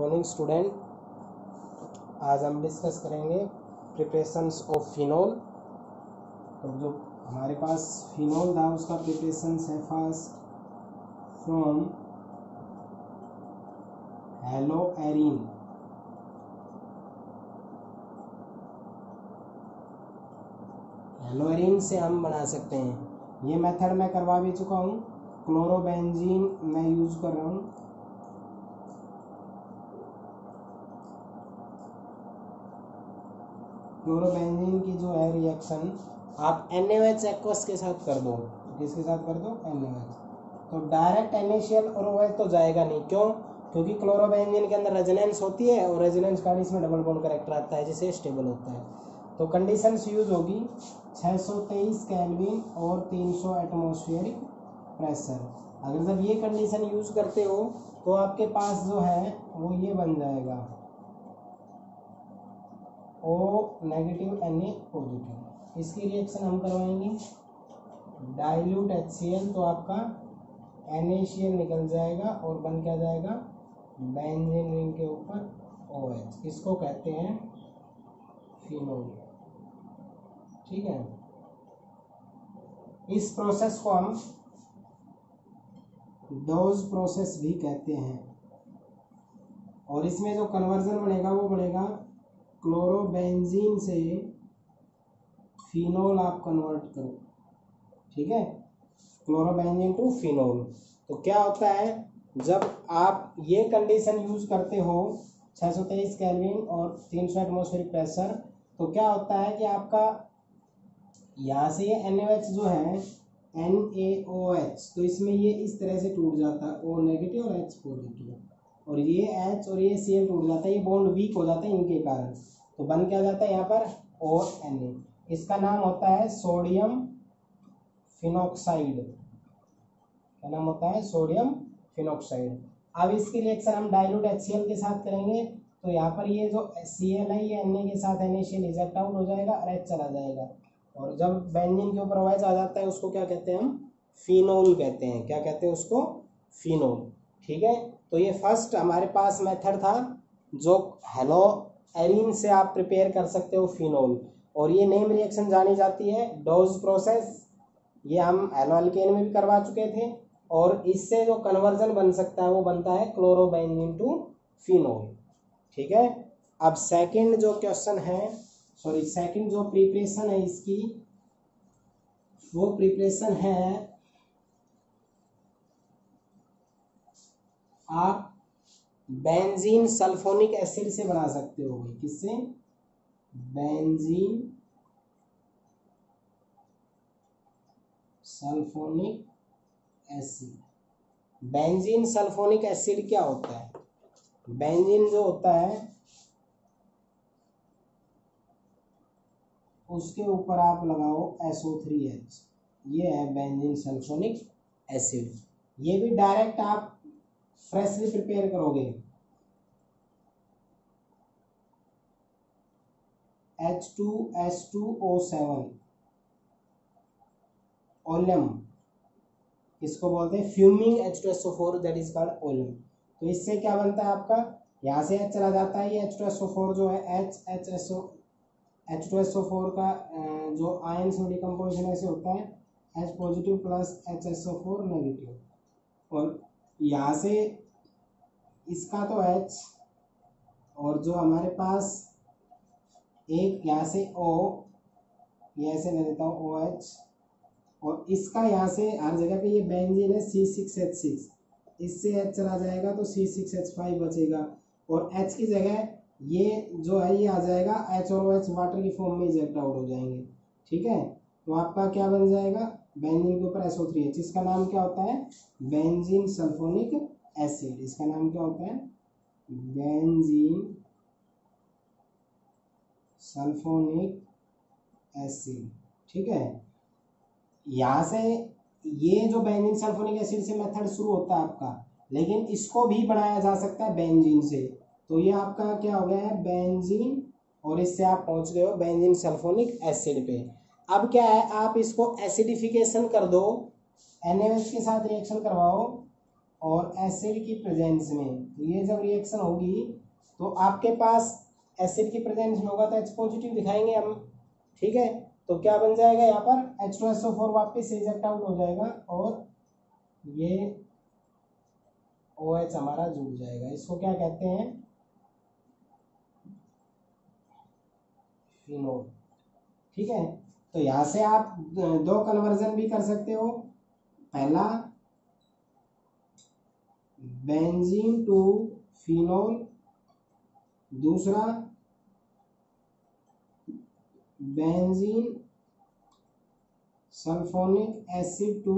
Morning student. आज हम discuss करेंगे प्रिपरेशंस ऑफ फिनोल। तो जो हमारे पास फिनोल था उसका प्रिपरेशंस है फर्स्ट फ्रॉम हेलोएरिन। हेलोएरिन से हम बना सकते हैं। ये मेथड मैं करवा भी चुका हूँ। क्लोरोबेंजीन मैं यूज़ कर रहा हूँ। क्लोरोबेंजीन की जो है रिएक्शन आप NaOH एक्वस के साथ कर दो। किसके साथ कर दो? NaOH। तो डायरेक्ट NaCl और OH तो जाएगा नहीं। क्यों? क्योंकि क्लोरोबेंजीन के अंदर रेजोनेंस होती है और रेजोनेंस कार्ड इसमें डबल बॉन्ड कैरेक्टर आता है जिससे स्टेबल होता है। तो कंडीशंस यूज होगी 623 केल्विन और 300 एटमॉस्फेरिक प्रेशर। अगर जब ये कंडीशन यूज करते हो तो आपके पास जो है वो ये बन जाएगा O नेगेटिव Na पॉजिटिव। इसकी रिएक्शन हम करवाएंगे डाइल्यूट HCl, तो आपका NaCl निकल जाएगा और बन क्या जाएगा बेंजीन रिंग के ऊपर OH। इसको कहते हैं फिनोल। ठीक है, इस प्रोसेस को हम डोज प्रोसेस भी कहते हैं। और इसमें जो कन्वर्जन बनेगा वो बनेगा क्लोरोबेंजीन से फिनोल आप कन्वर्ट करो। ठीक है, क्लोरोबेंजीन टू फिनोल। तो क्या होता है जब आप ये कंडीशन यूज करते हो 623 केल्विन और 300 एटमॉस्फेरिक प्रेशर, तो क्या होता है कि आपका यहाँ से ये NaOH जो है NaOH, तो इसमें ये इस तरह से टूट जाता है O नेगेटिव और H पॉजिटिव, और ये H और ये Cl टूट जाता है। ये बॉन्ड वीक हो जाता है इनके कारण, तो बन क्या जाता है यहाँ पर ONa। इसका नाम होता है सोडियम फिनॉक्साइड। क्या नाम होता है? Sodium phenoxide. अब इसकी रिएक्शन हम डाइल्यूट HCl के साथ करेंगे, तो यहाँ पर ये जो Cl है ये Na के साथ NaCl इजेक्ट आउट हो जाएगा और H चला जाएगा। और जब बेंजीन के ऊपर OH आ जाता है उसको क्या कहते हैं? हम फिनोल कहते हैं। क्या कहते हैं उसको? फिनोल। ठीक है, तो ये फर्स्ट हमारे पास मेथड था जो हेलोएरिन से आप प्रिपेयर कर सकते हो फिनोल। और ये नेम रिएक्शन जानी जाती है डोज प्रोसेस। ये हम हेलोएल्केन में भी करवा चुके थे। और इससे जो कन्वर्जन बन सकता है वो बनता है क्लोरोबेंजीन टू फिनोल। ठीक है, अब सेकंड जो क्वेश्चन है, सेकंड जो प्रिपरेशन है इसकी, वो प्रिपरेशन है आप बेंजीन सल्फोनिक एसिड से बना सकते हो। किससे? Benzene sulphonic acid. Benzene sulphonic acid क्या होता है? बेंजीन जो होता है उसके ऊपर आप लगाओ SO3H, ये है बेंजीन सल्फोनिक एसिड। ये भी डायरेक्ट आप फ्रेशली प्रिपेयर करोगे। H2S2O7 ओलियम, इसको बोलते हैं fuming H2SO4, that is called oleum. तो इससे क्या बनता है आपका? यहाँ से H चला जाता है, ये H2SO4 जो है H2SO4 का जो आयंस में डिकम्पोजिशन ऐसे होता है H positive plus HSO4 negative, और यहाँ से इसका तो H, और जो हमारे पास एक यहाँ से O, ये ऐसे ले लेता हूँ OH, और इसका यहाँ से हर जगह पे ये बेंजीन है C6H6, इससे H चला जाएगा तो C6H5 बचेगा, और H की जगह ये जो है ये आ जाएगा H और OH वाटर की फॉर्म में इजेक्ट आउट हो जाएंगे। ठीक है, तो आपका क्या बन जाएगा? बेंजीन के ऊपर SO3H। इसका नाम क्या होता है? Benzene sulphonic acid. इसका नाम क्या होता है? Benzene sulphonic acid. ठीक है, यहाँ से ये जो बेंजीन सल्फोनिक एसिड से मेथड शुरू होता है आपका, लेकिन इसको भी बनाया जा सकता है बेंजीन से। तो ये आपका क्या हो गया है? बेंजीन, और इससे आप पहुंच गए हो बेंजीन सल्फोनिक एसिड पे। अब क्या है, आप इसको एसिडिफिकेशन कर दो, NaOH के साथ रिएक्शन करवाओ और एसिड की प्रेजेंस में, तो ये जब रिएक्शन होगी तो आपके पास एसिड की प्रेजेंस में होगा तो H पॉजिटिव दिखाएंगे हम, ठीक है। तो क्या बन जाएगा यहाँ पर H2SO4 वापस रिजेक्ट आउट हो जाएगा और ये OH हमारा जुड़ जाएगा। इसको क्या कहते हैं, फिनोल, ठीक है। तो यहाँ से आप दो कन्वर्जन भी कर सकते हो, पहला बेंजीन टू फिनोल, दूसरा benzene sulphonic acid to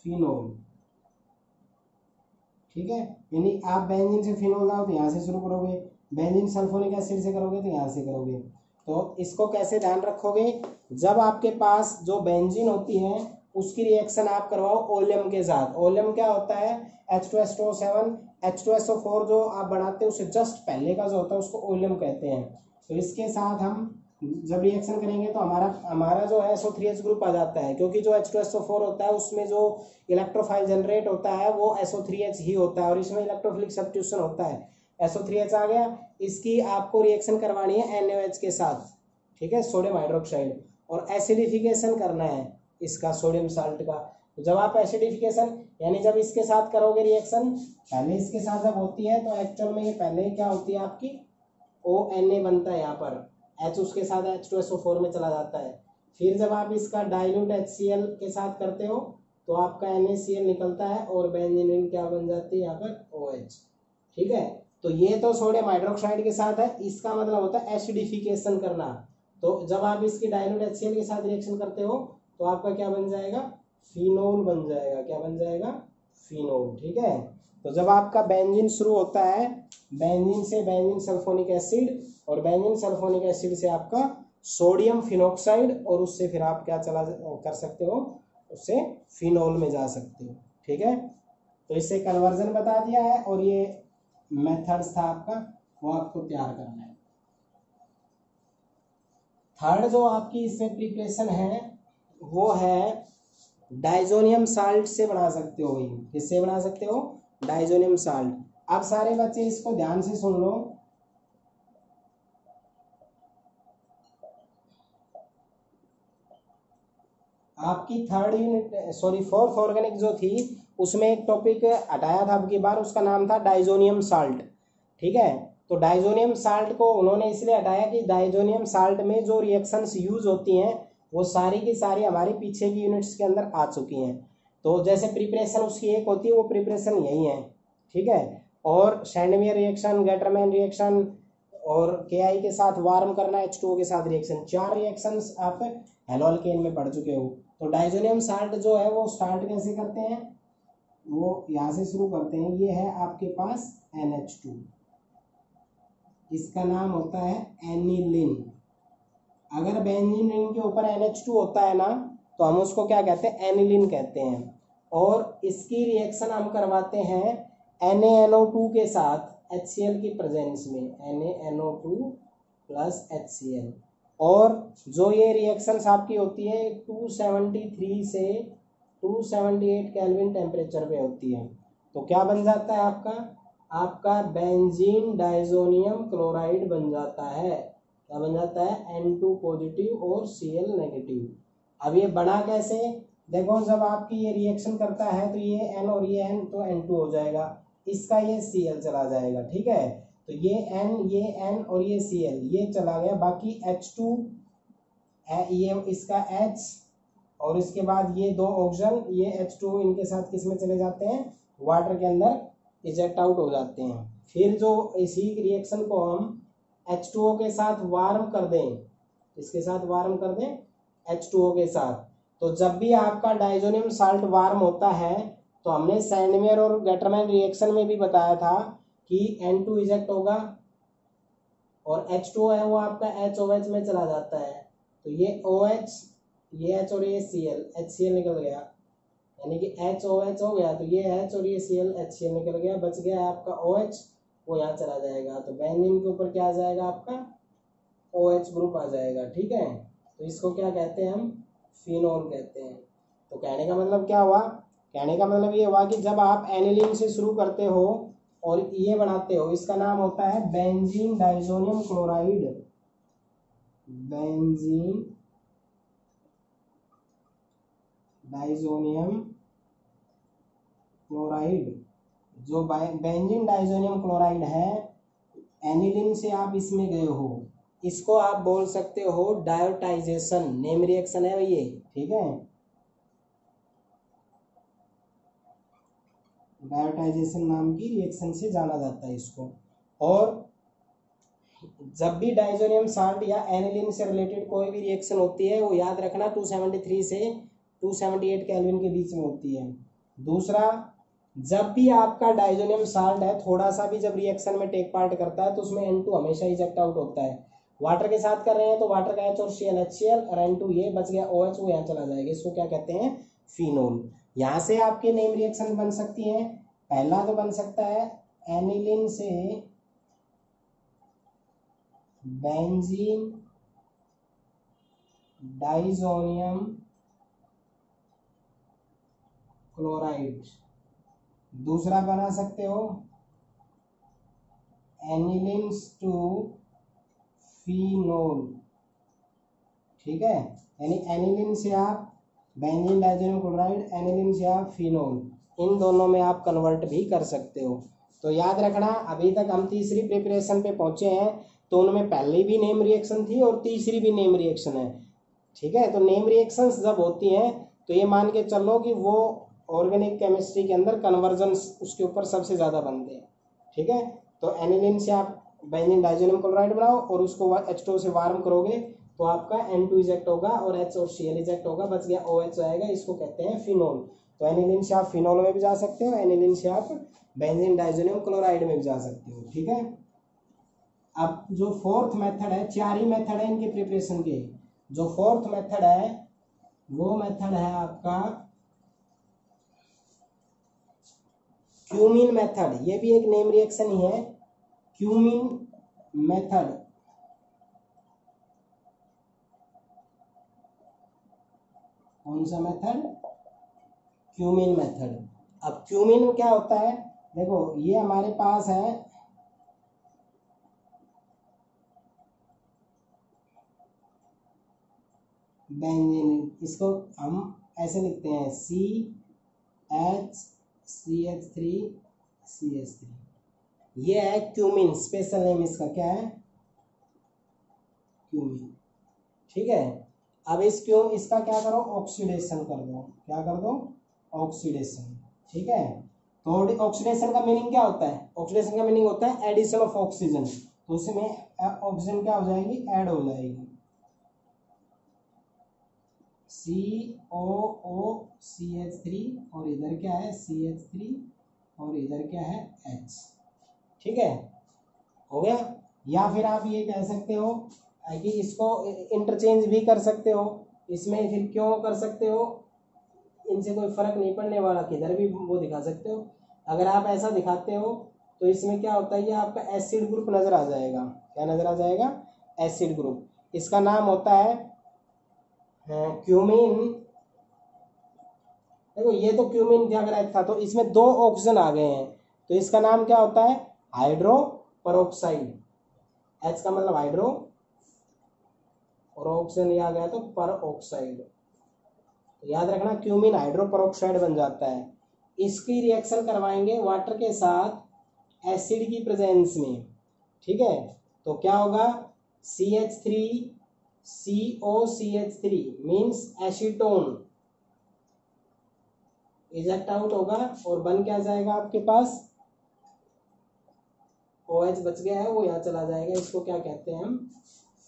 phenol, ठीक है। यानी आप बेंजीन से फिनोल लाओ तो यहाँ से शुरू करोगे, बेंजीन सल्फोनिक एसिड से करोगे तो यहाँ से करोगे। तो इसको कैसे ध्यान रखोगे, जब आपके पास जो बेंजीन होती है उसकी रिएक्शन आप करवाओ ओलियम के साथ। ओलियम क्या होता है, H2SO7, H2SO4 जो आप बनाते हैं उससे जस्ट पहले का जो होता है उसको ओलियम कहते हैं। तो इसके साथ हम जब रिएक्शन करेंगे तो हमारा जो है SO3H ग्रुप आ जाता है, क्योंकि जो H2SO4 होता है उसमें जो इलेक्ट्रोफाइल जनरेट होता है वो SO3H ही होता है और इसमें इलेक्ट्रोफिलिक सब्स्टिट्यूशन होता है। SO3H आ गया, इसकी आपको रिएक्शन करवानी है NaOH के साथ, ठीक है, सोडियम हाइड्रोक्साइड, और एसिडिफिकेशन करना है इसका सोडियम साल्ट का। तो जब आप एसिडिफिकेशन यानी जब इसके साथ करोगे रिएक्शन, पहले इसके साथ जब होती है तो एक्चुअल में ये पहले क्या होती है आपकी ONA बनता है, यहाँ पर H उसके साथ H2SO4 में चला जाता है। फिर जब आप इसका डाइल्यूट HCl के साथ करते हो तो आपका NaCl निकलता है और बेंजीन रिंग क्या बन जाती है यहाँ पर OH, ठीक है। तो ये तो सोडियम हाइड्रोक्साइड के साथ है, इसका मतलब होता है एसिडिफिकेशन करना। तो जब आप इसकी डाइल्यूट HCl के साथ रिएक्शन करते हो तो आपका क्या बन जाएगा, फिनोल बन जाएगा। क्या बन जाएगा, फिनोल, ठीक है। तो जब आपका बेंजीन शुरू होता है, बेंजीन से बेंजीन सल्फोनिक एसिड और बेंजीन सल्फोनिक एसिड से आपका सोडियम फिनोक्साइड और उससे फिर आप क्या चला कर सकते हो, उससे फिनोल में जा सकते हो, ठीक है। तो इससे कन्वर्जन बता दिया है और ये मेथड्स था आपका, वो आपको तैयार करना है। थर्ड जो आपकी इसमें प्रिपरेशन है वो है डाइजोनियम साल्ट से बना सकते हो। ये किससे बना सकते हो, डाइजोनियम साल्ट। अब सारे बच्चे इसको ध्यान से सुन लो। आपकी थर्ड यूनिट फोर्थ ऑर्गेनिक जो थी उसमें एक टॉपिक हटाया था अब की बार, उसका नाम था डाइजोनियम साल्ट, ठीक है। तो डाइजोनियम साल्ट को उन्होंने इसलिए हटाया कि डाइजोनियम साल्ट में जो रिएक्शंस यूज होती हैं वो सारी की सारी हमारी पीछे की यूनिट्स के अंदर आ चुकी हैं। तो जैसे प्रिपरेशन उसकी एक होती है, वो प्रिपरेशन यही है, ठीक है। और सैंडमियर रिएक्शन, गेटरमैन रिएक्शन और KI के साथ वार्म करना, H2O के साथ रिएक्शन, 4 रिएक्शंस आप हेलोअल्केन में पढ़ चुके हो। तो डाइजोनियम साल्ट जो है वो स्टार्ट कैसे करते हैं, वो यहाँ से शुरू करते हैं। ये है आपके पास NH2, इसका नाम होता है एनिलीन। अगर बेंजीन रिंग के ऊपर NH2 होता है ना तो हम उसको क्या कहते हैं, एनिलीन कहते हैं। और इसकी रिएक्शन हम करवाते हैं NaNO2 के साथ HCl की प्रेजेंस में, NaNO2 प्लस HCl। और जो ये रिएक्शंस आपकी होती है 273 से 278 केल्विन टेम्परेचर पे होती है। तो क्या बन जाता है आपका बेंजीन डाइजोनियम क्लोराइड बन जाता है। क्या बन जाता है, N2 पॉजिटिव और Cl नेगेटिव। अब ये बना कैसे, देखो जब आपकी ये रिएक्शन करता है तो ये N और ये N तो N2 हो जाएगा, इसका ये Cl चला जाएगा, ठीक है। तो ये N और ये Cl ये चला गया, बाकी H2 ये इसका H और इसके बाद ये 2 ऑक्सीजन ये H2 इनके साथ किस में चले जाते हैं, वाटर के अंदर इजेक्ट आउट हो जाते हैं। फिर जो इसी रिएक्शन को हम H2O के साथ वार्म कर दें, इसके साथ वार्म कर दें H2O के साथ, तो जब भी आपका डाइजोनियम साल्ट वार्म होता है तो हमने सैंडमेयर और गेटरमैन रिएक्शन में भी बताया था कि N2 इजेक्ट होगा और H2O है वो आपका HOH में चला जाता है। तो ये OH, ये H और ये Cl, HCl निकल गया, यानी कि HOH हो गया। तो ये H और ये Cl HCl निकल गया, बच गया आपका OH, वो यहाँ चला जाएगा। तो बेंजीन के ऊपर क्या आ जाएगा, आपका OH ग्रुप आ जाएगा, ठीक है। तो इसको क्या कहते हैं हम, फिनोल कहते हैं। तो कहने का मतलब क्या हुआ, कहने का मतलब ये हुआ कि जब आप एनिलीन से शुरू करते हो और ये बनाते हो, इसका नाम होता है benzene diazonium chloride. Benzene diazonium chloride. जो बेंजीन डाइजोनियम क्लोराइड है, एनिलीन से आप इसमें गए हो, इसको आप बोल सकते हो डायोटाइजेशन। नेम रिएक्शन है ये, ठीक है। डायोटाइजेशन नाम की रिएक्शन से जाना जाता है इसको। और जब भी डाइजोनियम साल्ट या एनिलीन से रिलेटेड कोई भी रिएक्शन होती है, वो याद रखना 273 से 278 केल्विन के बीच में होती है। दूसरा, जब भी आपका डाइजोनियम साल्ट है, थोड़ा सा भी जब रिएक्शन में टेक पार्ट करता है तो उसमें N2 हमेशा इजेक्ट आउट होता है। वाटर के साथ कर रहे हैं तो वाटर का H और Cl HCl और N2 ये बच गया OH, वो यहाँ चला जाएगा। इसको क्या कहते हैं? फिनोल। यहाँ से आपके नेम रिएक्शन बन सकती हैं। पहला तो बन सकता है एनिलीन से बेंजीन डाइजोनियम क्लोराइड। दूसरा बना सकते हो एनिलीन टू फिनोल, ठीक है। यानी एनिलीन से आप बेंजीन डाइजोनियम क्लोराइड, एनिलीन से आप फिनोल, इन दोनों में आप कन्वर्ट भी कर सकते हो। तो याद रखना, अभी तक हम तीसरी प्रिपरेशन पे पहुंचे हैं, तो उनमें पहली भी नेम रिएक्शन थी और तीसरी भी नेम रिएक्शन है, ठीक है। तो नेम रिएक्शंस जब होती हैं तो ये मान के चलो कि वो ऑर्गेनिक केमिस्ट्री के अंदर कन्वर्जन उसके ऊपर सबसे ज़्यादा बनते हैं, ठीक है। तो एनिलीन से आप बेंजीन डाइजोनियम क्लोराइड बनाओ और उसको H2 से वार्म करोगे तो आपका N2 इजेक्ट होगा और H और Cl इजेक्ट होगा, बच गया OH आएगा। इसको कहते हैं फिनोल। तो एनिलीन से आप फिनोल में भी जा सकते हो, एनिलीन से आप बेंजीन डाइजोनियम क्लोराइड में भी जा सकते हो, ठीक है। अब जो फोर्थ मेथड है, चार ही मेथड है इनके प्रिपरेशन के। जो फोर्थ मेथड है वो मेथड है आपका क्यूमीन मेथड। ये भी एक नेम रिएक्शन ही है, क्यूमीन मेथड। कौन सा मेथड? Cumene method. अब क्यूमीन में क्या होता है, देखो ये हमारे पास है बेंजीन, इसको हम ऐसे लिखते हैं CH3CH3। ये है क्यूमीन, स्पेशल नेम इसका क्या है? क्यूमीन, ठीक है। अब इसका क्या करो, ऑक्सीडेशन कर दो। क्या कर दो? ऑक्सीडेशन, ठीक है। तो ऑक्सीडेशन का मीनिंग क्या होता है? ऑक्सीडेशन का मीनिंग होता है एडिशन ऑफ ऑक्सीजन। तो उसमें ऑक्सीजन क्या हो जाएगी? ऐड हो जाएगी। COOCH3 और इधर क्या है? CH3 और इधर क्या है? H, ठीक है। हो गया। या फिर आप ये कह सकते हो कि इसको इंटरचेंज भी कर सकते हो। इसमें फिर क्यों कर सकते हो? इनसे कोई फर्क नहीं पड़ने वाला, किधर भी वो दिखा सकते हो। अगर आप ऐसा दिखाते हो तो इसमें क्या होता है, ये आपका एसिड ग्रुप नजर आ जाएगा। क्या नजर आ जाएगा? Acid group. इसका नाम होता है क्यूमीन। देखो ये तो क्यूमीन दिया था, तो इसमें 2 ऑक्सीजन आ गए हैं, तो इसका नाम क्या होता है? Hydro peroxide. H का मतलब हाइड्रो और ऑक्सीजन ये आ गया तो पर ऑक्साइड। तो याद रखना क्यूमीन हाइड्रो परऑक्साइड बन जाता है। इसकी रिएक्शन करवाएंगे वाटर के साथ एसिड की प्रेजेंस में, ठीक है। तो क्या होगा? CH3COCH3 means acetone eject out होगा और बन क्या जाएगा आपके पास? OH बच गया है, वो यहाँ चला जाएगा। इसको क्या कहते हैं हम?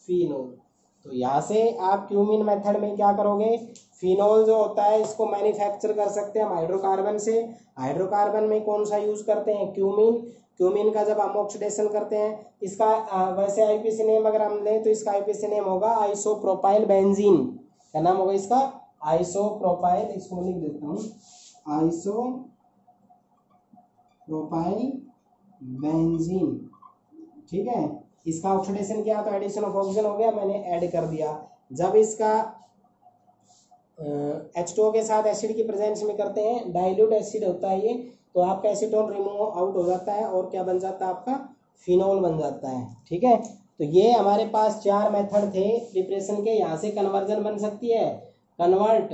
फिनोल। तो यहाँ से आप क्यूमीन मेथड में क्या करोगे? फिनोल जो होता है इसको मैन्युफैक्चर कर सकते हैं हम हाइड्रोकार्बन से। हाइड्रोकार्बन में कौन सा यूज करते हैं? क्यूमीन। क्यूमीन का जब हम ऑक्सीडेशन करते हैं, इसका वैसे आईपीसी नेम अगर हम लें तो इसका आईपीसी नेम होगा आइसोप्रोपाइल बेंजीन। क्या नाम होगा इसका? आइसोप्रोपाइल। इसको लिख देता हूँ, आइसोप्रोपाइल बेंजीन, ठीक है। इसका ऑक्सीडेशन किया तो एडिशन ऑफ ऑक्सीजन हो गया, मैंने ऐड कर दिया। जब इसका H2O के साथ एसिड की प्रेजेंस में करते हैं, डाइल्यूट एसिड होता है ये, तो आपका एसीटोन रिमूव आउट हो जाता है और क्या बन जाता है आपका फिनोल बन जाता है। ठीक है, तो ये हमारे पास 4 मेथड थे प्रिपरेशन के। यहाँ से कन्वर्जन बन सकती है, कन्वर्ट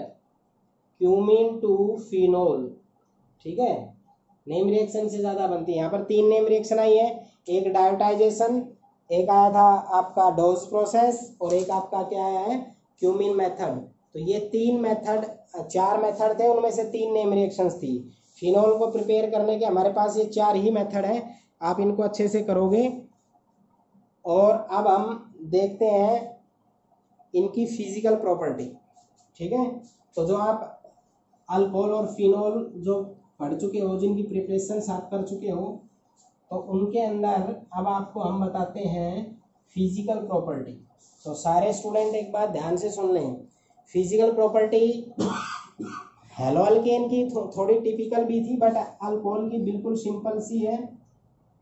क्यूमीन टू फिनोल। ठीक है, नेम रिएक्शन से ज़्यादा बनती है। यहाँ पर 3 नेम रिएक्शन आई है, एक डायोटाइजेशन, एक आया था आपका डोज प्रोसेस और एक आपका क्या आया है क्यूमीन मेथड। तो ये 3 मेथड, 4 मेथड थे, उनमें से 3 नेम रिएक्शंस थी। फिनोल को प्रिपेयर करने के हमारे पास ये 4 ही मेथड है, आप इनको अच्छे से करोगे। और अब हम देखते हैं इनकी फिजिकल प्रॉपर्टी। ठीक है, तो जो आप अल्कोहल और फिनोल जो पढ़ चुके हो, जिनकी प्रिपरेशन आप कर चुके हो, तो उनके अंदर अब आपको हम बताते हैं फिजिकल प्रॉपर्टी। तो सारे स्टूडेंट एक बात ध्यान से सुन लें, फिजिकल प्रॉपर्टी हेलोअल्केन की थोड़ी टिपिकल भी थी, बट अल्कोहल की बिल्कुल सिंपल सी है।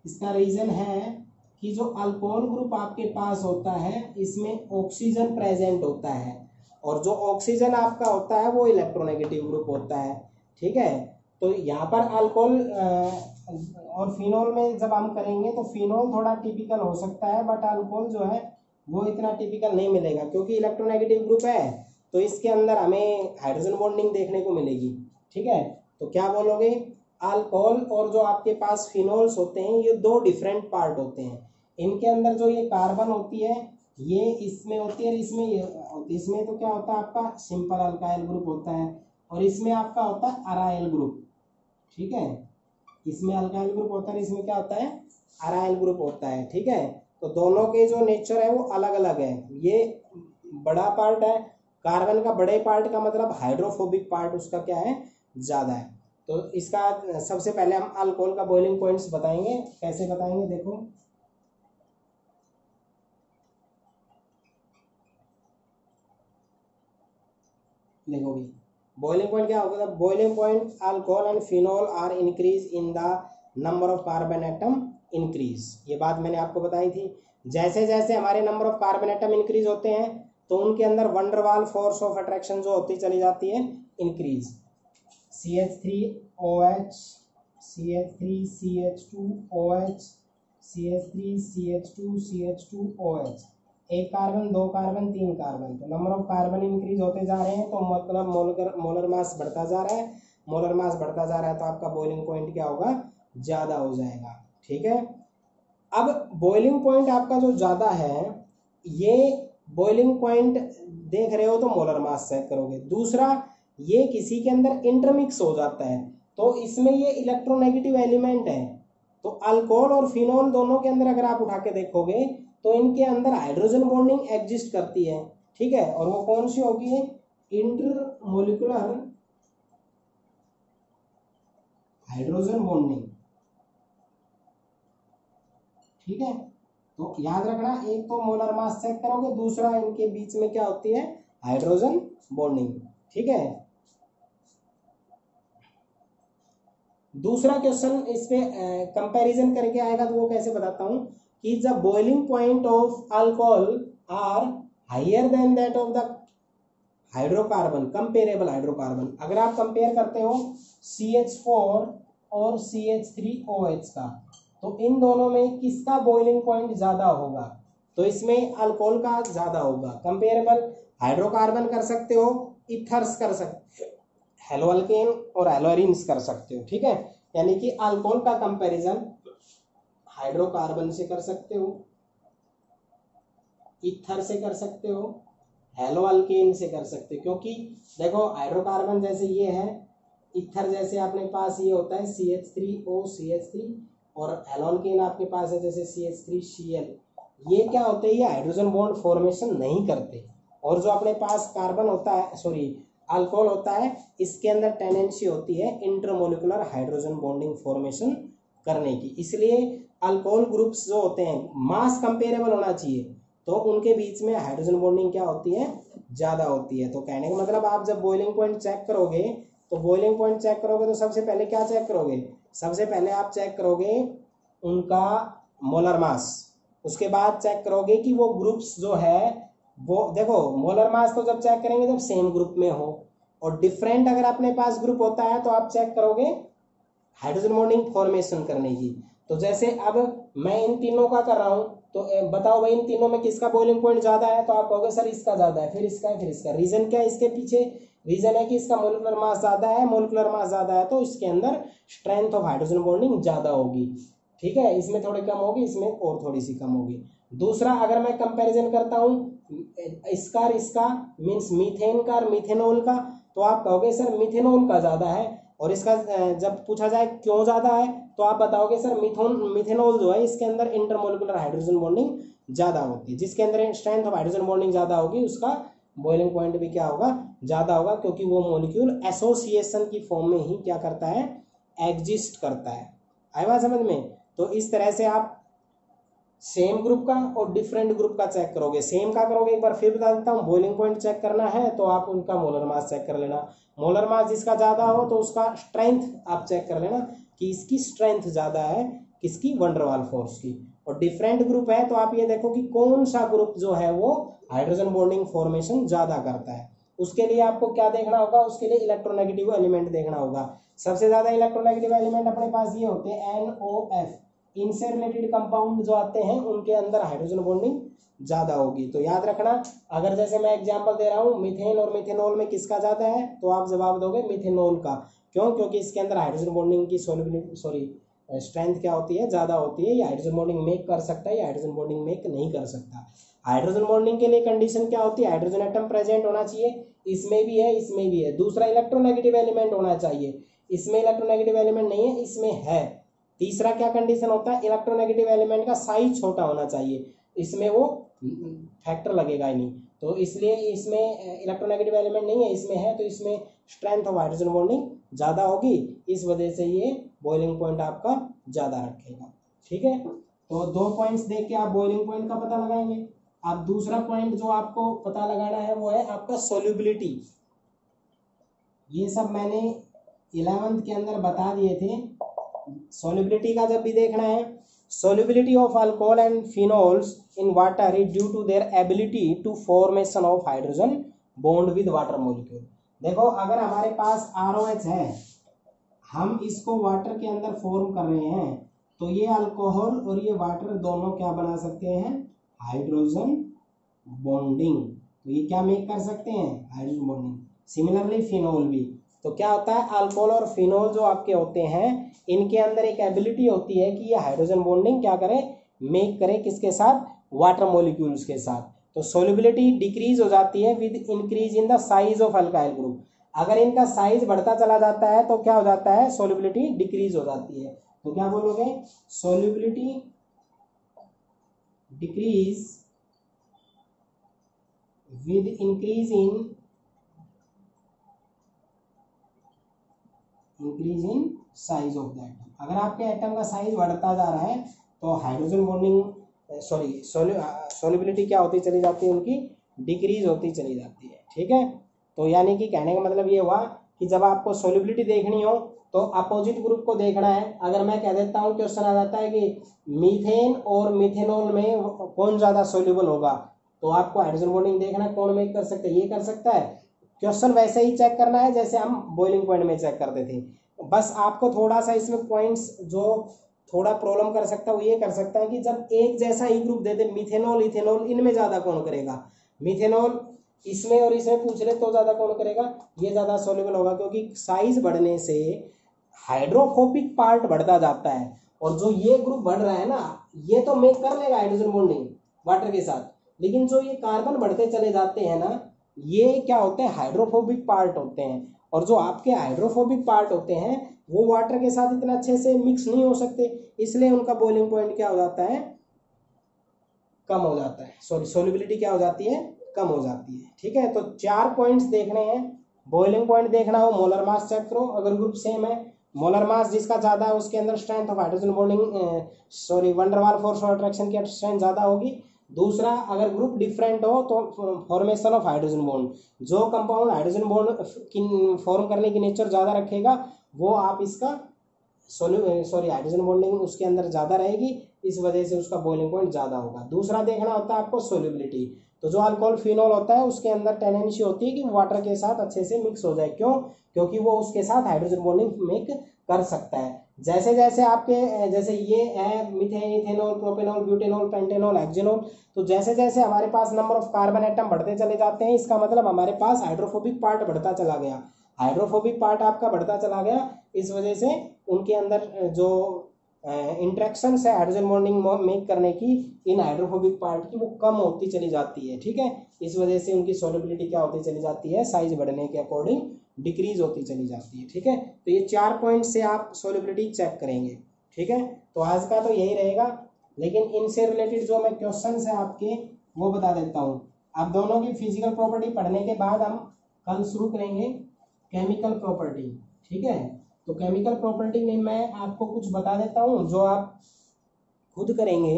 इसका रीज़न है कि जो अल्कोहल ग्रुप आपके पास होता है इसमें ऑक्सीजन प्रेजेंट होता है, और जो ऑक्सीजन आपका होता है वो इलेक्ट्रोनेगेटिव ग्रुप होता है। ठीक है, तो यहाँ पर अल्कोहल और फिनोल में जब हम करेंगे तो फिनोल थोड़ा टिपिकल हो सकता है, बट अल्कोहल जो है वो इतना टिपिकल नहीं मिलेगा, क्योंकि इलेक्ट्रोनेगेटिव ग्रुप है तो इसके अंदर हमें हाइड्रोजन बॉन्डिंग देखने को मिलेगी। ठीक है, तो क्या बोलोगे, अल्कोहल और जो आपके पास फिनोल्स होते हैं ये 2 डिफरेंट पार्ट होते हैं। इनके अंदर जो ये कार्बन होती है ये इसमें होती है, इसमें ये, इसमें तो क्या होता है आपका सिंपल अल्काइल ग्रुप होता है, और इसमें आपका होता है अराइल ग्रुप। ठीक है, इसमें अल्काइल ग्रुप होता है, इसमें क्या होता है अराइल ग्रुप होता है। ठीक है, तो दोनों के जो नेचर है वो अलग अलग है। ये बड़ा पार्ट है, कार्बन का बड़े पार्ट का मतलब हाइड्रोफोबिक पार्ट उसका क्या है ज़्यादा है। तो इसका सबसे पहले हम अल्कोहल का बॉइलिंग पॉइंट्स बताएंगे। कैसे बताएंगे, देखो देखो भी बॉइलिंग पॉइंट क्या होगा, boiling point alcohol and phenol are increase in the number of carbon atom increase. ये बात मैंने आपको बताई थी, जैसे जैसे हमारे number of carbon atom increase होते हैं तो उनके अंदर वंडरवाल फोर्स ऑफ अट्रैक्शन जो होती चली जाती है increase. CH3OH, CH3 CH2OH, CH3 CH2 CH2OH, एक कार्बन, 2 कार्बन, 3 कार्बन, तो नंबर ऑफ कार्बन इंक्रीज होते जा रहे हैं, तो मतलब मोलर मास बढ़ता जा रहा है। मोलर मास बढ़ता जा रहा है तो आपका बॉइलिंग पॉइंट क्या होगा, ज़्यादा हो जाएगा। ठीक है, अब बॉइलिंग पॉइंट आपका जो ज़्यादा है, ये बॉइलिंग पॉइंट देख रहे हो तो मोलर मास चेक करोगे। दूसरा, ये किसी के अंदर इंटरमिक्स हो जाता है तो इसमें ये इलेक्ट्रोनेगेटिव एलिमेंट है। तो अल्कोहल और फिनोल दोनों के अंदर अगर आप उठा के देखोगे तो इनके अंदर हाइड्रोजन बॉन्डिंग एग्जिस्ट करती है। ठीक है, और वो कौन सी होगी, इंटरमोलिकुलर हाइड्रोजन बॉन्डिंग। ठीक है, तो याद रखना, एक तो मोलर मास चेक करोगे, दूसरा इनके बीच में क्या होती है हाइड्रोजन बॉन्डिंग। ठीक है, दूसरा क्वेश्चन इस पे कंपैरिजन करके आएगा तो वो कैसे बताता हूं कि जब boiling point of alcohol are higher than that of the hydrocarbon, comparable hydrocarbon, अगर आप कंपेयर करते हो CH4 और CH3OH का, तो इन दोनों में किसका बॉइलिंग पॉइंट ज्यादा होगा, तो इसमें अल्कोहल का ज्यादा होगा। कंपेरेबल हाइड्रोकार्बन कर सकते हो, इथर्स कर सकते हो, हेलोअल्केन और एलोरीन्स कर सकते हो। ठीक है, यानी कि अल्कोहल का कंपैरिजन हाइड्रोकार्बन से कर सकते हो, ईथर से कर सकते हो, हेलोअल्केन से कर सकते हो, क्योंकि देखो हाइड्रोकार्बन जैसे ये है, ईथर जैसे अपने पास ये होता है CH3O CH3, और हेलोअल्केन आपके पास है जैसे CH3Cl। ये क्या होते हैं, ये हाइड्रोजन बॉन्ड फॉर्मेशन नहीं करते, और जो अपने पास कार्बन होता है, सॉरी अल्कोहल होता है, इसके अंदर टेंडेंसी होती है इंटरमोलिकुलर हाइड्रोजन बॉन्डिंग फॉर्मेशन करने की। इसलिए अल्कोहल ग्रुप्स जो होते हैं मास कंपेरेबल होना चाहिए, तो उनके बीच में हाइड्रोजन बॉन्डिंग क्या होती है, ज़्यादा होती है। तो कहने का मतलब आप जब बॉइलिंग पॉइंट चेक करोगे तो बॉइलिंग पॉइंट चेक करोगे तो सबसे पहले क्या चेक करोगे, सबसे पहले आप चेक करोगे उनका मोलर मास, उसके बाद चेक करोगे कि वो ग्रुप्स जो है वो, देखो मोलर मास तो जब चेक करेंगे जब सेम ग्रुप में हो, और डिफरेंट अगर अपने पास ग्रुप होता है तो आप चेक करोगे हाइड्रोजन बॉन्डिंग फॉर्मेशन करने की। तो जैसे अब मैं इन तीनों का कर रहा हूं, तो बताओ भाई इन तीनों में किसका बॉइलिंग पॉइंट ज्यादा है, तो आप कहोगे सर इसका ज्यादा है, फिर इसका है, फिर इसका। रीजन क्या है इसके पीछे? रीजन है कि इसका मोलिकुलर मास ज्यादा है, मोलिकुलर मास ज्यादा है तो इसके अंदर स्ट्रेंथ ऑफ हाइड्रोजन बॉन्डिंग ज्यादा होगी, ठीक है। इसमें थोड़ी कम होगी, इसमें और थोड़ी सी कम होगी। दूसरा, अगर मैं कंपैरिजन करता हूं इसका और इसका, मीन्स मीथेन का और मिथेनॉल का, तो आप कहोगे सर मिथेनॉल का ज्यादा है। और इसका जब पूछा जाए क्यों ज्यादा है, तो आप बताओगे सर मिथेनॉल जो है इसके अंदर इंटरमोलिकुलर हाइड्रोजन बॉन्डिंग ज्यादा होती है। जिसके अंदर स्ट्रेंथ ऑफ हाइड्रोजन बॉन्डिंग ज्यादा होगी उसका बॉइलिंग पॉइंट भी क्या होगा? ज्यादा होगा, क्योंकि वो मॉलिक्यूल एसोसिएशन की फॉर्म में ही क्या करता है? एग्जिस्ट करता है। आए बात समझ में? तो इस तरह से आप सेम ग्रुप का और डिफरेंट ग्रुप का चेक करोगे। सेम का करोगे, एक बार फिर बता देता हूँ, बॉइलिंग पॉइंट चेक करना है तो आप उनका मोलर मास चेक कर लेना। मोलर मास जिसका ज्यादा हो तो उसका स्ट्रेंथ आप चेक कर लेना कि इसकी स्ट्रेंथ ज्यादा है किसकी? वंडर वाल फोर्स की। और डिफरेंट ग्रुप है तो आप ये देखो कि कौन सा ग्रुप जो है वो हाइड्रोजन बॉन्डिंग फॉर्मेशन ज्यादा करता है। उसके लिए आपको क्या देखना होगा? उसके लिए इलेक्ट्रोनेगेटिव एलिमेंट देखना होगा। सबसे ज्यादा इलेक्ट्रोनेगेटिव एलिमेंट अपने पास ये होते हैं NOF। इनसे रिलेटेड कंपाउंड जो आते हैं उनके अंदर हाइड्रोजन बॉन्डिंग ज्यादा होगी। तो याद रखना, अगर जैसे मैं एग्जांपल दे रहा हूँ मीथेन और मिथेनॉल में किसका ज्यादा है, तो आप जवाब दोगे मिथेनॉल का। क्यों? क्योंकि इसके अंदर हाइड्रोजन बॉन्डिंग की स्ट्रेंथ क्या होती है? ज्यादा होती है। ये हाइड्रोजन बॉन्डिंग मेक कर सकता है, ये हाइड्रोजन बॉन्डिंग मेक नहीं कर सकता। हाइड्रोजन बॉन्डिंग के लिए कंडीशन क्या होती है? हाइड्रोजन एटम प्रेजेंट होना चाहिए, इसमें भी है, इसमें भी है। दूसरा, इलेक्ट्रोनेगेटिव एलिमेंट होना चाहिए, इसमें इलेक्ट्रोनेगेटिव एलिमेंट नहीं है, इसमें है। तीसरा क्या कंडीशन होता है? इलेक्ट्रोनेगेटिव एलिमेंट का साइज छोटा होना चाहिए, इसमें वो फैक्टर लगेगा ही नहीं। तो इसलिए इसमें इलेक्ट्रोनेगेटिव एलिमेंट नहीं है, इसमें है, तो इसमें स्ट्रेंथ ऑफ हाइड्रोजन बॉन्डिंग ज्यादा होगी। इस वजह से ये बॉइलिंग पॉइंट आपका ज्यादा रखेगा, ठीक है। तो 2 पॉइंट्स देख के आप बॉइलिंग पॉइंट का पता लगाएंगे। अब दूसरा पॉइंट जो आपको पता लगाना है वो है आपका सोल्यूबिलिटी। ये सब मैंने 11th के अंदर बता दिए थे। सोल्यूबिलिटी का जब भी देखना है, solubility of alcohol and phenols in water is due to their ability to formation of hydrogen bond with water molecule. देखो, अगर हमारे पास ROH है, हम इसको वाटर के अंदर फॉर्म कर रहे हैं, तो ये अल्कोहल और ये वाटर दोनों क्या बना सकते हैं? Hydrogen bonding. तो ये क्या मेक कर सकते हैं? Hydrogen bonding. सिमिलरली फिनोल भी। तो क्या होता है? अल्कोहल और फिनोल जो आपके होते हैं, इनके अंदर एक एबिलिटी होती है कि ये हाइड्रोजन बॉन्डिंग क्या करे? मेक करे। किसके साथ? वाटर मॉलिक्यूल्स के साथ। तो सोल्युबिलिटी डिक्रीज हो जाती है with increase in the size of alkyl group. अगर इनका साइज बढ़ता चला जाता है तो क्या हो जाता है? सोल्युबिलिटी डिक्रीज हो जाती है। तो क्या बोलोगे? Solubility decrease with increase in size of the atom. अगर आपके एटम का साइज बढ़ता जा रहा है तो हाइड्रोजन बॉन्डिंग सोल्युबिलिटी क्या होती चली जाती है? उनकी डिक्रीज होती चली जाती है, ठीक है। तो यानी कि कहने का मतलब ये हुआ कि जब आपको सोल्युबिलिटी देखनी हो तो अपोजिट ग्रुप को देखना है। अगर मैं कह देता हूँ, क्वेश्चन आ जाता है कि मीथेन और मिथेनॉल में कौन ज्यादा सोल्यूबल होगा, तो आपको हाइड्रोजन बॉन्डिंग देखना है, कौन मेक कर सकता है? ये कर सकता है। क्वेश्चन वैसे ही चेक करना है जैसे हम बॉइलिंग पॉइंट में चेक करते थे। बस आपको थोड़ा सा इसमें पॉइंट्स जो थोड़ा प्रॉब्लम कर सकता है वो ये कर सकता है कि जब एक जैसा ही ग्रुप दे दे, मिथेनॉल इथेनॉल, इनमें ज्यादा कौन करेगा? मिथेनॉल इसमें और इसमें पूछ ले तो ज्यादा कौन करेगा? ये ज्यादा सोल्यूबल होगा, क्योंकि साइज बढ़ने से हाइड्रोफोबिक पार्ट बढ़ता जाता है। और जो ये ग्रुप बढ़ रहा है ना, ये तो मेक कर लेगा हाइड्रोजन बॉन्डिंग वाटर के साथ, लेकिन जो ये कार्बन बढ़ते चले जाते हैं ना, ये क्या होते हैं? हाइड्रोफोबिक पार्ट होते हैं। और जो आपके हाइड्रोफोबिक पार्ट होते हैं वो वाटर के साथ इतना अच्छे से मिक्स नहीं हो सकते, इसलिए उनका बॉइलिंग पॉइंट क्या हो जाता है? कम हो जाता है। सॉरी, सोल्युबिलिटी क्या हो जाती है? कम हो जाती है, ठीक है। तो 4 पॉइंट्स देखने हैं। बॉइलिंग पॉइंट देखना हो, मोलर मास चेक करो अगर ग्रुप सेम है। मोलर मास जिसका ज्यादा है उसके अंदर strength of hydrogen bonding wonder वाल फोर्स और अट्रैक्शन की स्ट्रेंथ ज्यादा होगी। दूसरा, अगर ग्रुप डिफरेंट हो तो फॉर्मेशन ऑफ हाइड्रोजन बॉन्ड, जो कंपाउंड हाइड्रोजन बॉन्ड फॉर्म करने की नेचर ज्यादा रखेगा वो आप इसका हाइड्रोजन बॉन्डिंग उसके अंदर ज्यादा रहेगी, इस वजह से उसका बॉइलिंग पॉइंट ज्यादा होगा। दूसरा देखना होता है आपको सोल्युबिलिटी। तो जो अल्कोहल फिनोल होता है उसके अंदर टेंडेंसी होती है कि वाटर के साथ अच्छे से मिक्स हो जाए। क्यों? क्योंकि वो उसके साथ हाइड्रोजन बॉन्डिंग मेक कर सकता है। जैसे जैसे आपके जैसे ये है methane, ethanol, propanol, butanol, pentanol, hexanol, तो जैसे जैसे हमारे पास नंबर ऑफ कार्बन एटम बढ़ते चले जाते हैं, इसका मतलब हमारे पास हाइड्रोफोबिक पार्ट बढ़ता चला गया। हाइड्रोफोबिक पार्ट आपका बढ़ता चला गया, इस वजह से उनके अंदर जो इंट्रैक्शन है हाइड्रोजन बॉन्डिंग मेक करने की इन हाइड्रोफोबिक पार्ट की, वो कम होती चली जाती है। ठीक है, इस वजह से उनकी सॉल्युबिलिटी क्या होती चली जाती है, साइज बढ़ने के अकॉर्डिंग डिक्रीज होती चली जाती है। ठीक है, तो ये 4 पॉइंट से आप सॉल्युबिलिटी चेक करेंगे। ठीक है, तो आज का तो यही रहेगा, लेकिन इनसे रिलेटेड जो मैं क्वेश्चन है आपके वो बता देता हूँ। आप दोनों की फिजिकल प्रॉपर्टी पढ़ने के बाद हम कल शुरू करेंगे केमिकल प्रॉपर्टी। ठीक है, तो केमिकल प्रॉपर्टी में मैं आपको कुछ बता देता हूँ जो आप खुद करेंगे।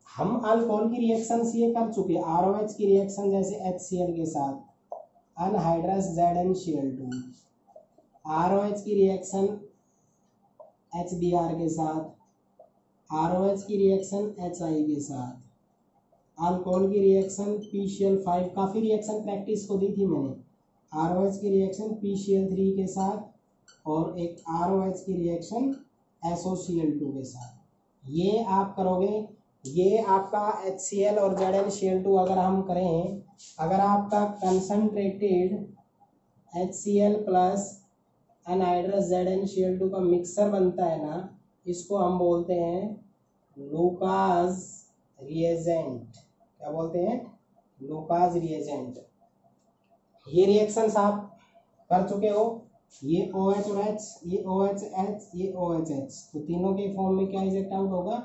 हम अल्कोहल की रिएक्शन ये कर चुके हैं, ROH की रिएक्शन जैसे HCl के साथ अनहाइड्रस ZnCl2, ROH की रिएक्शन HBr के साथ, ROH की रिएक्शन HI के साथ, अल्कोहल की रिएक्शन PCl5, काफ़ी रिएक्शन प्रैक्टिस को दी थी मैंने, ROH की रिएक्शन PCl3 के साथ, और एक ROH की रिएक्शन SOCl2 के साथ। ये आप करोगे, ये आपका HCl और ZnCl2 अगर हम करें, अगर आपका concentrated HCl plus anhydrous ZnCl2 का मिक्सर बनता है ना, इसको हम बोलते हैं लूकास रिएजेंट। क्या बोलते हैं? Lucas reagent. ये रिएक्शंस आप कर चुके हो, ये OH और H, ये OH, ये OH, तो तीनों के फॉर्म में क्या इजेक्ट आउट होगा?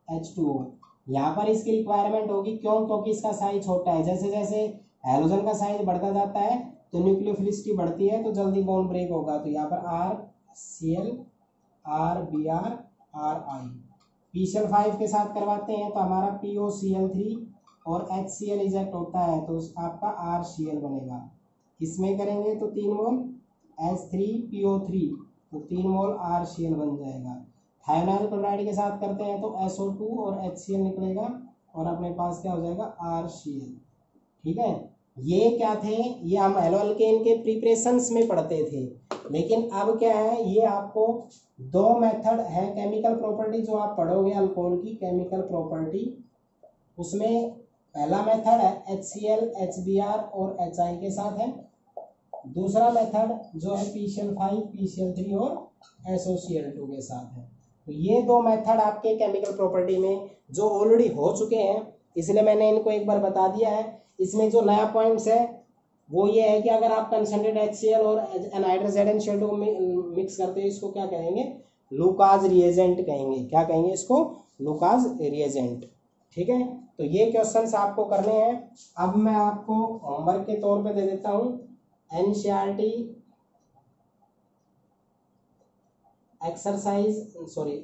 H2O। यहाँ पर इसकी रिक्वायरमेंट होगी, क्यों? क्योंकि इसका साइज छोटा है। जैसे जैसे हैलोजन का साइज बढ़ता जाता है तो न्यूक्लियोफिलिसिटी बढ़ती है, तो जल्दी बॉन्ड ब्रेक होगा। तो यहाँ पर RCl, RBr, RI, PCl5 के साथ करवाते हैं तो हमारा POCl3 और HCl इजेक्ट होता है, तो आपका RCl बनेगा। इसमें करेंगे तो 3 मोल H3PO3, तो 3 मोल RCl बन जाएगा। थायोनाइल क्लोराइड के साथ करते हैं तो SO2 और HCl निकलेगा, और अपने पास क्या हो जाएगा? RCl। ठीक है, ये क्या थे? ये हम एल्कोहल के प्रिपरेशंस में पढ़ते थे, लेकिन अब क्या है, ये आपको 2 मेथड है केमिकल प्रॉपर्टी जो आप पढ़ोगे अल्कोहल की केमिकल प्रॉपर्टी। उसमें पहला मेथड है HCl, HBr और HI के साथ है। दूसरा मेथड जो है PCl5, PCl3 और SOCl2 के साथ है। तो ये 2 मेथड आपके केमिकल प्रॉपर्टी में जो ऑलरेडी हो चुके हैं, इसलिए मैंने इनको एक बार बता दिया है। इसमें जो नया पॉइंट्स है वो ये है कि अगर आप कंसनट्रेट HCl और अनहाइड्रस ZnCl2 को मिक्स करते हैं, इसको क्या कहेंगे? लूकास रिएजेंट कहेंगे। क्या कहेंगे इसको? Lucas reagent. ठीक है, तो ये क्वेश्चंस आपको करने हैं। अब मैं आपको होमवर्क के तौर पे दे देता हूँ। NCERT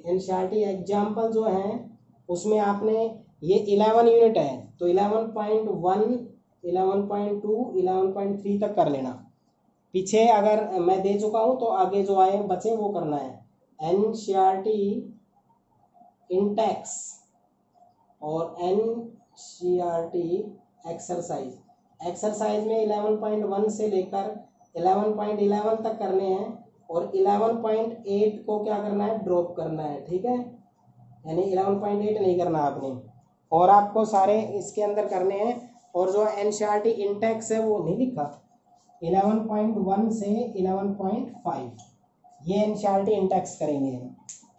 NCERT एग्जाम्पल जो है उसमें आपने ये 11 यूनिट है, तो 11.1, 11.2, 11.3 तक कर लेना। पीछे अगर मैं दे चुका हूँ तो आगे जो आए बचे वो करना है। NCERT इंटेक्स और NCERT एक्सरसाइज में 11.1 से लेकर 11.11 तक करने हैं, और 11.8 को क्या करना है? ड्रॉप करना है। ठीक है, यानी 11.8 नहीं करना आपने, और आपको सारे इसके अंदर करने हैं। और जो NCERT इंटेक्स है वो नहीं लिखा, 11.1 से 11.5 ये NCERT इंटेक्स करेंगे।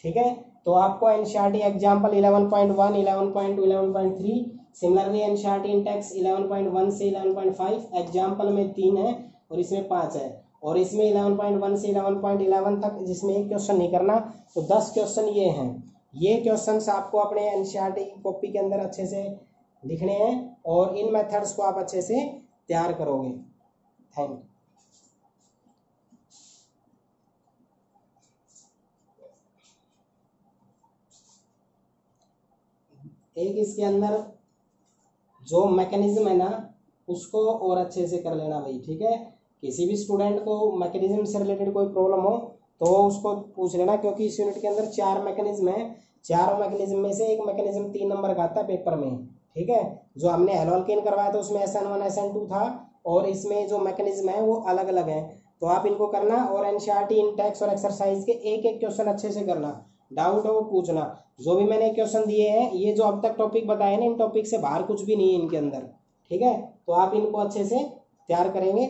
ठीक है, तो आपको NCERT example 11.1, 11.2, 11.3, similarly NCERT Intex 11.1 से 11.5 एग्जाम्पल में 3 है और इसमें 5 है, और इसमें 11.1 से 11.11 तक जिसमें एक क्वेश्चन नहीं करना, तो 10 क्वेश्चन ये हैं। ये क्वेश्चंस आपको अपने NCERT की कॉपी के अंदर अच्छे से लिखने हैं, और इन मेथड्स को आप अच्छे से तैयार करोगे। Thank you. एक इसके अंदर जो मैकेनिज्म है ना उसको और अच्छे से कर लेना भाई। ठीक है, किसी भी स्टूडेंट को मैकेनिज्म से रिलेटेड कोई प्रॉब्लम हो तो उसको पूछ लेना, क्योंकि इस यूनिट के अंदर 4 मैकेनिज्म है। चारों मैकेनिज्म में से एक मैकेनिज्म 3 नंबर का आता है पेपर में, ठीक है। जो हमने एल्केन करवाया था उसमें SN1 SN2 था, और इसमें जो मैकेनिज्म है वो अलग अलग है। तो आप इनको करना, और NCERT इंटेक्स और एक्सरसाइज के एक एक क्वेश्चन अच्छे से करना, डाउट हो वो पूछना। जो भी मैंने क्वेश्चन दिए हैं, ये जो अब तक टॉपिक बताए ना, इन टॉपिक से बाहर कुछ भी नहीं है इनके अंदर, ठीक है। तो आप इनको अच्छे से तैयार करेंगे